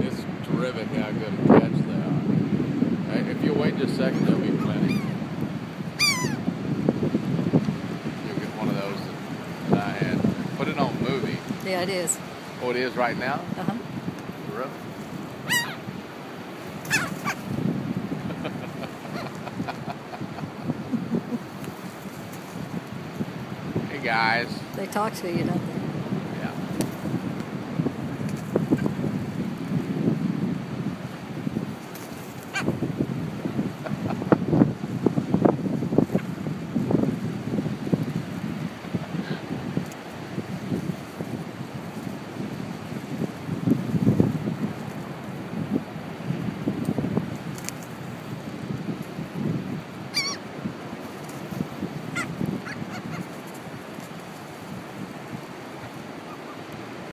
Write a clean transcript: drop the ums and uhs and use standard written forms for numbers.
It's terrific how good a catch they are. Hey, if you wait just a second, there'll be plenty. You'll get one of those that I had. Put it on movie. Yeah, it is. Oh, it is right now? Uh-huh. Really? Hey guys. They talk to you, don't they?